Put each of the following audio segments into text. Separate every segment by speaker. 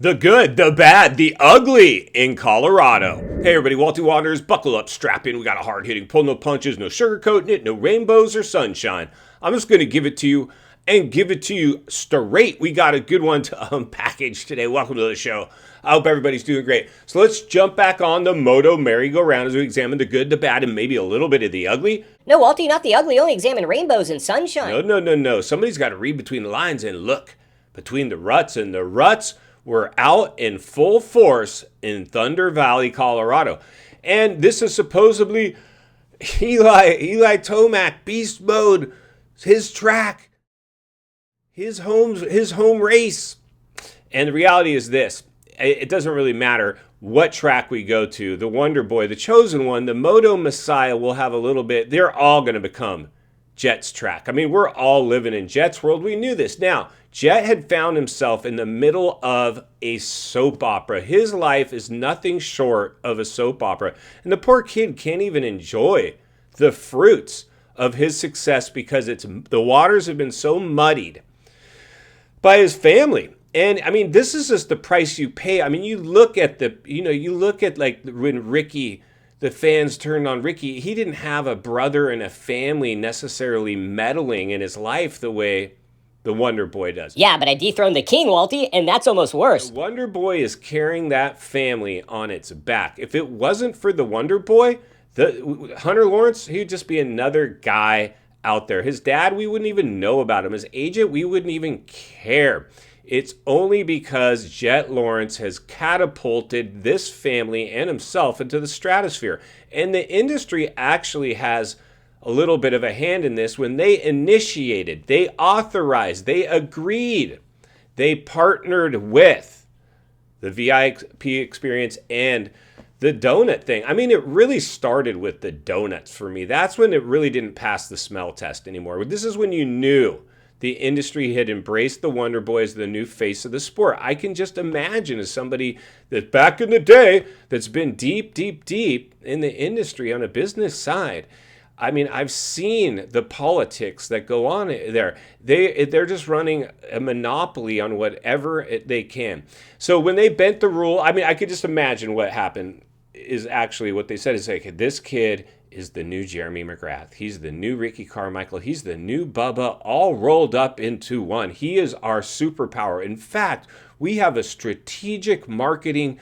Speaker 1: The good, the bad, the ugly in Colorado. Hey everybody, Walty Wanderers, buckle up, strap in. We got a hard hitting pull, no punches, no sugarcoating it, no rainbows or sunshine. I'm just going to give it to you and give it to you straight. We got a good one to unpackage today. Welcome to the show. I hope everybody's doing great. So let's jump back on the Moto merry-go-round as we examine the good, the bad, and maybe a little bit of the ugly.
Speaker 2: No, Walty, not the ugly. Only examine rainbows and sunshine.
Speaker 1: No. Somebody's got to read between the lines and look between the ruts, and the ruts were out in full force in Thunder Valley, Colorado. And this is supposedly Eli Tomac, beast mode, his track, his home race. And the reality is this. It doesn't really matter what track we go to. The Wonder Boy, the chosen one, the Moto Messiah will have a little bit. They're all going to become Jett's track. I mean, we're all living in Jett's world. We knew this. Now, Jett had found himself in the middle of a soap opera. His life is nothing short of a soap opera. And the poor kid can't even enjoy the fruits of his success because the waters have been so muddied by his family. And I mean, this is just the price you pay. I mean, you look at like when Ricky, the fans turned on Ricky, he didn't have a brother and a family necessarily meddling in his life the way the Wonder Boy does.
Speaker 2: Yeah, but I dethroned the king, Walty, and that's almost worse.
Speaker 1: The Wonder Boy is carrying that family on its back. If it wasn't for the Wonder Boy, the Hunter Lawrence, he'd just be another guy out there. His dad, we wouldn't even know about him. His agent, we wouldn't even care. It's only because Jett Lawrence has catapulted this family and himself into the stratosphere. And the industry actually has a little bit of a hand in this. When they initiated, they authorized, they agreed, they partnered with the VIP experience and the donut thing. I mean, it really started with the donuts for me. That's when it really didn't pass the smell test anymore. This is when you knew the industry had embraced the Wonder Boy as the new face of the sport. I can just imagine as somebody that back in the day that's been deep in the industry on a business side. I mean, I've seen the politics that go on there. They're just running a monopoly on whatever they can. So when they bent the rule, I mean, I could just imagine what happened is actually what they said is like, this kid is the new Jeremy McGrath. He's the new Ricky Carmichael. He's the new Bubba, all rolled up into one. He is our superpower. In fact, we have a strategic marketing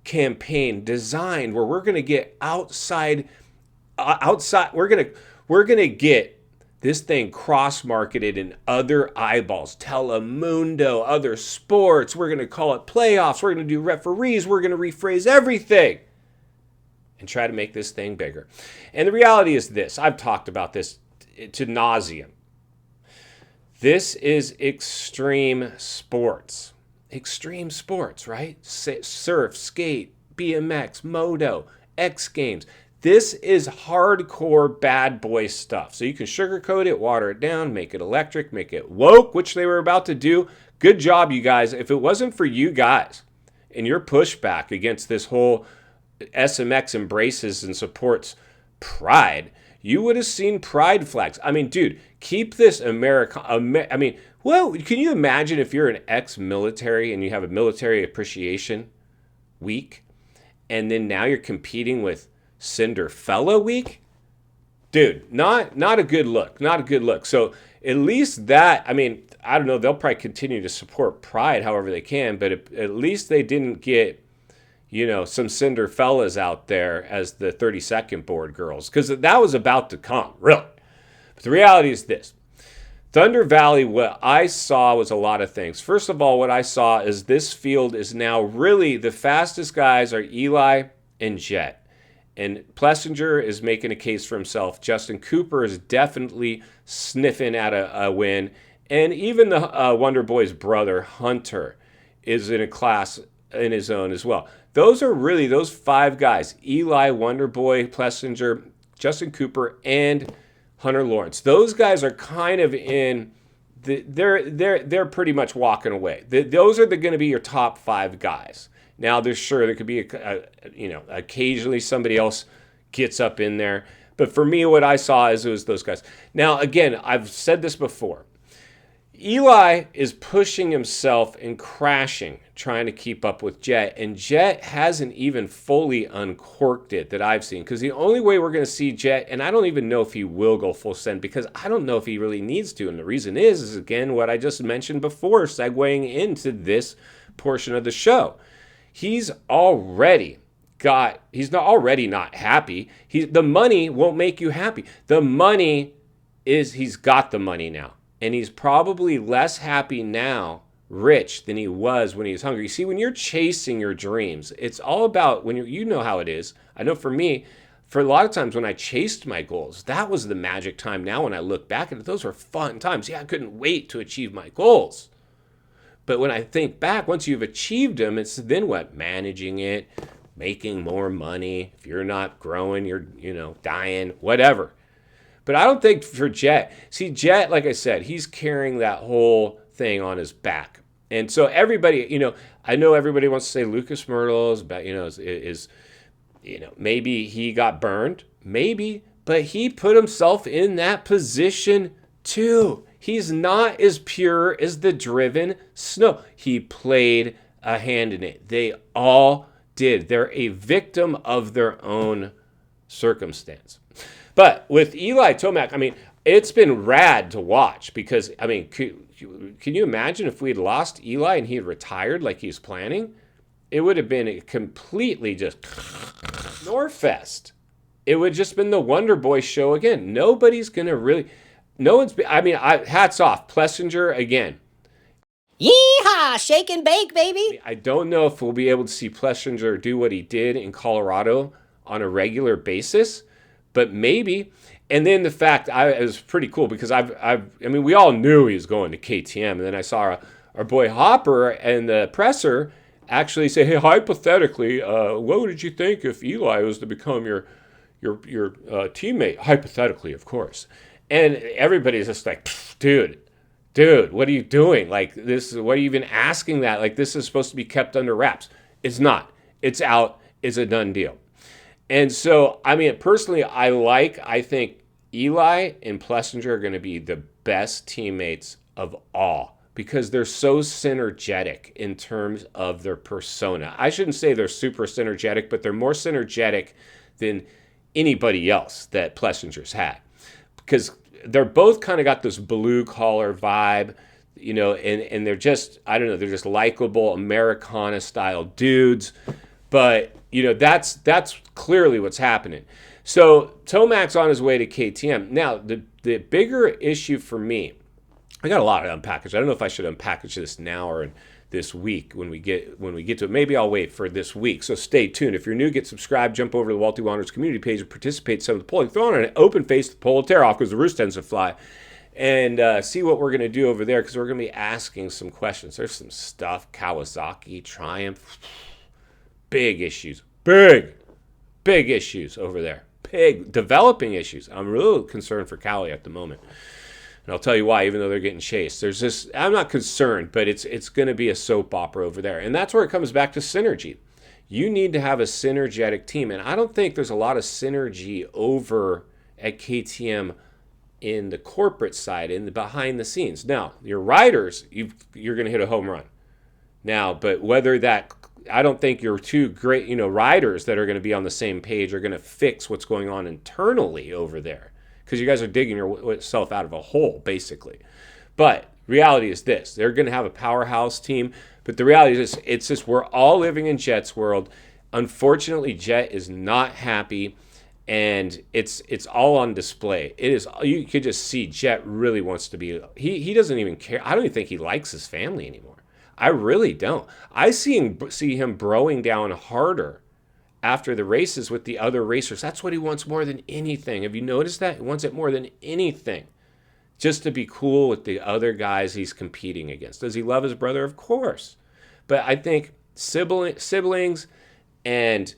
Speaker 1: campaign designed where we're going to get outside. We're gonna get this thing cross-marketed in other eyeballs, Telemundo, other sports. We're gonna call it playoffs. We're gonna do referees. We're gonna rephrase everything and try to make this thing bigger. And the reality is this. I've talked about this to nauseam. This is extreme sports. Extreme sports, right? Surf, skate, BMX, moto, X Games. This is hardcore bad boy stuff. So you can sugarcoat it, water it down, make it electric, make it woke, which they were about to do. Good job, you guys. If it wasn't for you guys and your pushback against this whole SMX embraces and supports pride, you would have seen pride flags. I mean, dude, keep this I mean, well, can you imagine if you're an ex-military and you have a military appreciation week and then now you're competing with Cinderfella week? Dude, not a good look. Not a good look. So at least that, I mean, I don't know, they'll probably continue to support pride however they can, but at least they didn't get, some Cinderfellas out there as the 32nd board girls, because that was about to come, really. But the reality is this. Thunder Valley, what I saw was a lot of things. First of all, what I saw is this field is now really the fastest guys are Eli and Jett. And Plessinger is making a case for himself. Justin Cooper is definitely sniffing at a win. And even the Wonder Boy's brother, Hunter, is in a class in his own as well. Those are really those five guys. Eli, Wonder Boy, Plessinger, Justin Cooper, and Hunter Lawrence. Those guys are kind of in, they're pretty much walking away. Those are going to be your top five guys. Now, there could be, occasionally somebody else gets up in there. But for me, what I saw is it was those guys. Now, again, I've said this before. Eli is pushing himself and crashing, trying to keep up with Jett. And Jett hasn't even fully uncorked it that I've seen. Because the only way we're going to see Jett, and I don't even know if he will go full send, because I don't know if he really needs to. And the reason is again, what I just mentioned before, segueing into this portion of the show. He's already not happy. The money won't make you happy. The money is, he's got the money now. And he's probably less happy now, rich, than he was when he was hungry. You see, when you're chasing your dreams, it's all about when you know how it is. I know for me, for a lot of times when I chased my goals, that was the magic time. Now when I look back at it, those were fun times. Yeah, I couldn't wait to achieve my goals. But when I think back, once you've achieved them, it's then what? Managing it, making more money. If you're not growing, you're, dying, whatever. But I don't think for Jett, see, Jett, like I said, he's carrying that whole thing on his back. And so everybody, I know everybody wants to say Lucas Myrtle is maybe he got burned, maybe, but he put himself in that position too. He's not as pure as the driven Snow. He played a hand in it. They all did. They're a victim of their own circumstance. But with Eli Tomac, it's been rad to watch because, can you imagine if we had lost Eli and he had retired like he was planning? It would have been a completely just Norfest. It would have just been the Wonder Boy show again. Nobody's going to really, hats off. Plessinger again.
Speaker 2: Yeehaw! Shake and bake, baby!
Speaker 1: I don't know if we'll be able to see Plessinger do what he did in Colorado on a regular basis. But maybe, and then the fact it was pretty cool because we all knew he was going to KTM, and then I saw our boy Hopper and the presser actually say, "Hey, hypothetically, what did you think if Eli was to become your teammate?" Hypothetically, of course, and everybody's just like, "Dude, what are you doing? Like this? What are you even asking that? Like this is supposed to be kept under wraps. It's not. It's out. It's a done deal." And so, personally, I think Eli and Plessinger are going to be the best teammates of all because they're so synergetic in terms of their persona. I shouldn't say they're super synergetic, but they're more synergetic than anybody else that Plessinger's had because they're both kind of got this blue collar vibe, and they're just, they're just likable Americana style dudes. But, that's clearly what's happening. So Tomac's on his way to KTM. Now, the bigger issue for me, I got a lot to unpackage. I don't know if I should unpackage this now or this week when we get to it. Maybe I'll wait for this week. So stay tuned. If you're new, get subscribed, jump over to the Walty Wanderers community page and participate in some of the polling. Throw on an open face the poll, tear off because the roost tends to fly. And see what we're going to do over there because we're going to be asking some questions. There's some stuff. Kawasaki, Triumph. Big issues. Big issues over there. Big developing issues. I'm really concerned for Cali at the moment. And I'll tell you why, even though they're getting chased. I'm not concerned, but it's going to be a soap opera over there. And that's where it comes back to synergy. You need to have a synergetic team. And I don't think there's a lot of synergy over at KTM in the corporate side, in the behind the scenes. Now, your riders, you're going to hit a home run. Now, but whether that, I don't think your two great, riders that are going to be on the same page are going to fix what's going on internally over there because you guys are digging yourself out of a hole, basically. But reality is this. They're going to have a powerhouse team, but the reality is it's just we're all living in Jett's world. Unfortunately, Jett is not happy, and it's all on display. It is. You could just see Jett really wants to be. He doesn't even care. I don't even think he likes his family anymore. I really don't. I see him broing down harder after the races with the other racers. That's what he wants more than anything. Have you noticed that? He wants it more than anything. Just to be cool with the other guys he's competing against. Does he love his brother? Of course. But I think siblings and,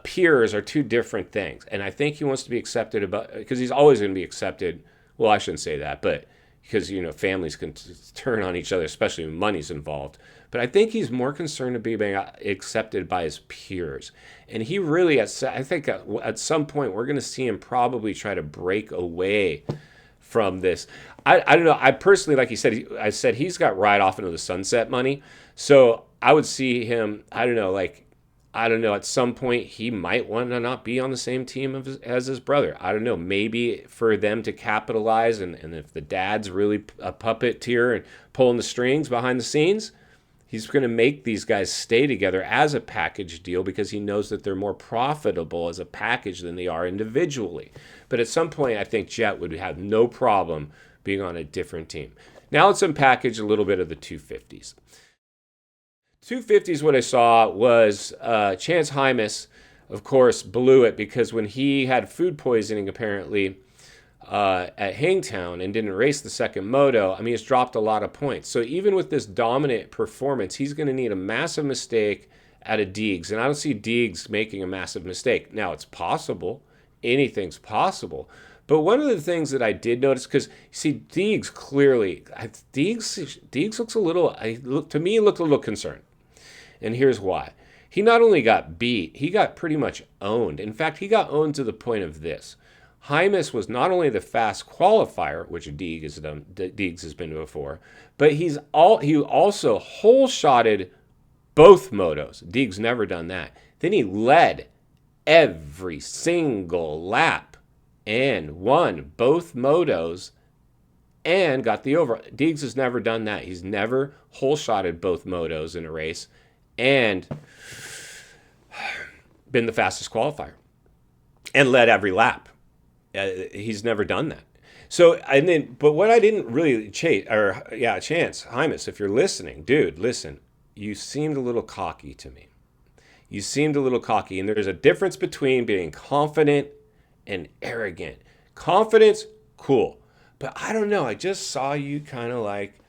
Speaker 1: peers are two different things. And I think he wants to be accepted because he's always going to be accepted. Well, I shouldn't say that, but because, families can turn on each other, especially when money's involved. But I think he's more concerned to be being accepted by his peers. And he really, I think at some point, we're going to see him probably try to break away from this. I don't know. I personally, like you said, I said he's got ride off into the sunset money. So I would see him, I don't know, like, I don't know, at some point he might want to not be on the same team as his brother. I don't know. Maybe for them to capitalize, and if the dad's really a puppeteer and pulling the strings behind the scenes, he's going to make these guys stay together as a package deal because he knows that they're more profitable as a package than they are individually. But at some point, I think Jett would have no problem being on a different team. Now let's unpackage a little bit of the 250s. 250s, what I saw was Chance Hymas, of course, blew it because when he had food poisoning, apparently, at Hangtown and didn't race the second moto, I mean, it's dropped a lot of points. So even with this dominant performance, he's going to need a massive mistake out of Deegs. And I don't see Deegs making a massive mistake. Now, it's possible. Anything's possible. But one of the things that I did notice, because you see, Deegs clearly, Deegs looks a little, to me, looked a little concerned. And here's why. He not only got beat, he got pretty much owned. In fact, he got owned to the point of this. Hymas was not only the fast qualifier, which Deegs has been before, but he also hole-shotted both motos. Deegs never done that. Then he led every single lap and won both motos and got the over. Deegs has never done that. He's never hole-shotted both motos in a race and been the fastest qualifier and led every lap. He's never done that. So, but what I didn't really Chance, Hymas, if you're listening, dude, listen, you seemed a little cocky to me. You seemed a little cocky, and there's a difference between being confident and arrogant. Confidence, cool. But I don't know, I just saw you kind of like,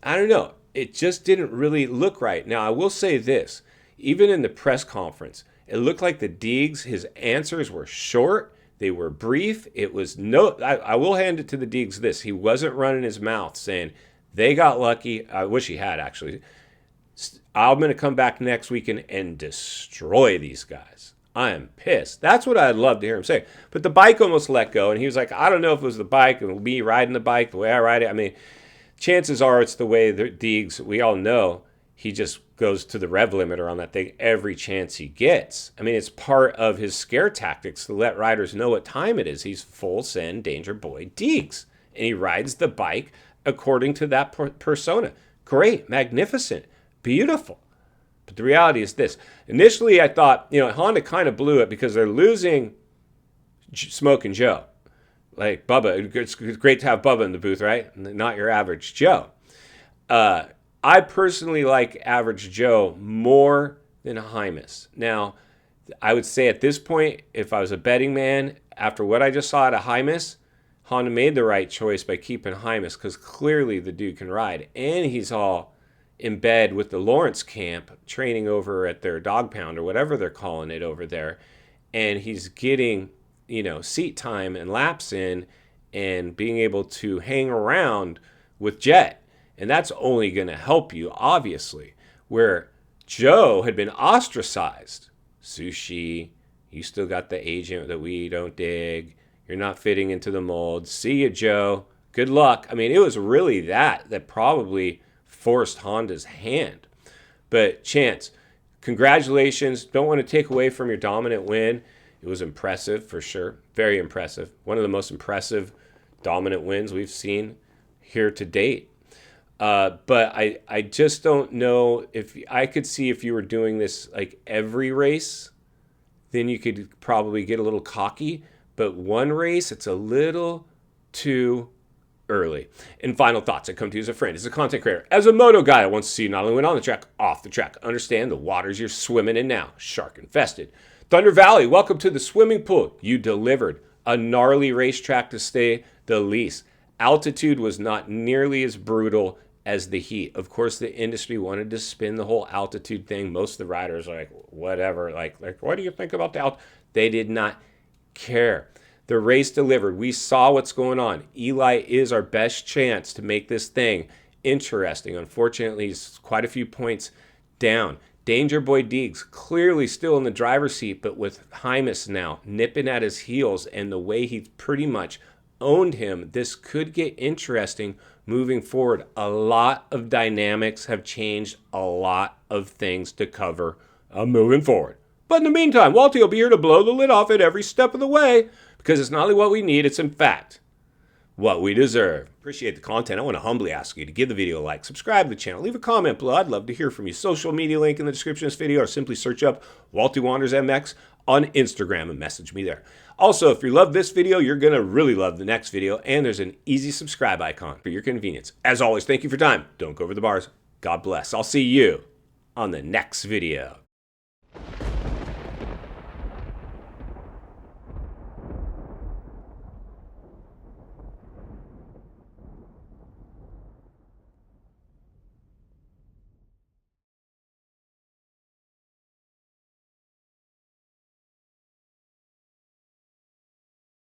Speaker 1: I don't know, it just didn't really look right. Now, I will say this, even in the press conference, it looked like the Deegs, his answers were short. They were brief. It was I will hand it to the Deegs this. He wasn't running his mouth saying, they got lucky. I wish he had, actually. I'm going to come back next weekend and destroy these guys. I am pissed. That's what I'd love to hear him say. But the bike almost let go, and he was like, I don't know if it was the bike and me riding the bike the way I ride it. I mean, chances are it's the way the Deegs, we all know, he just goes to the rev limiter on that thing every chance he gets. I mean, it's part of his scare tactics to let riders know what time it is. He's full send Danger Boy Deegs, and he rides the bike according to that persona. Great, magnificent, beautiful. But the reality is this. Initially, I thought, Honda kind of blew it because they're losing Smoke and Joe. Like Bubba, it's great to have Bubba in the booth, right? Not your average Joe. I personally like average Joe more than Hymas. Now, I would say at this point, if I was a betting man, after what I just saw at a Hymas, Honda made the right choice by keeping Hymas because clearly the dude can ride. And he's all in bed with the Lawrence camp, training over at their dog pound or whatever they're calling it over there. And he's getting, seat time and laps in and being able to hang around with Jett. And that's only going to help you, obviously. Where Joe had been ostracized. Sushi, you still got the agent that we don't dig. You're not fitting into the mold. See you, Joe. Good luck. I mean, it was really that probably forced Honda's hand. But Chance, congratulations. Don't want to take away from your dominant win. It was impressive for sure. Very impressive. One of the most impressive dominant wins we've seen here to date. But I just don't know if I could see if you were doing this like every race, then you could probably get a little cocky. But one race, it's a little too early. And final thoughts, I come to you as a friend, as a content creator, as a moto guy. I want to see you not only win on the track, off the track. Understand the waters you're swimming in now, shark infested. Thunder Valley, welcome to the swimming pool. You delivered a gnarly racetrack to say the least. Altitude was not nearly as brutal as the heat. Of course, the industry wanted to spin the whole altitude thing. Most of the riders are like, whatever, like what do you think about the altitude? They did not care. The race delivered. We saw what's going on. Eli is our best chance to make this thing interesting. Unfortunately, he's quite a few points down. Danger Boy Deegs clearly still in the driver's seat, but with Hymas now nipping at his heels and the way he's pretty much owned him, this could get interesting moving forward. A lot of dynamics have changed, a lot of things to cover moving forward. But in the meantime, Walty will be here to blow the lid off it every step of the way, because it's not only what we need, it's in fact what we deserve. Appreciate the content. I want to humbly ask you to give the video a like, subscribe to the channel, leave a comment below. I'd love to hear from you. Social media link in the description of this video, or simply search up Walty Wanders MX on Instagram and message me there. Also, if you love this video, you're going to really love the next video, and there's an easy subscribe icon for your convenience. As always, thank you for your time. Don't go over the bars. God bless. I'll see you on the next video.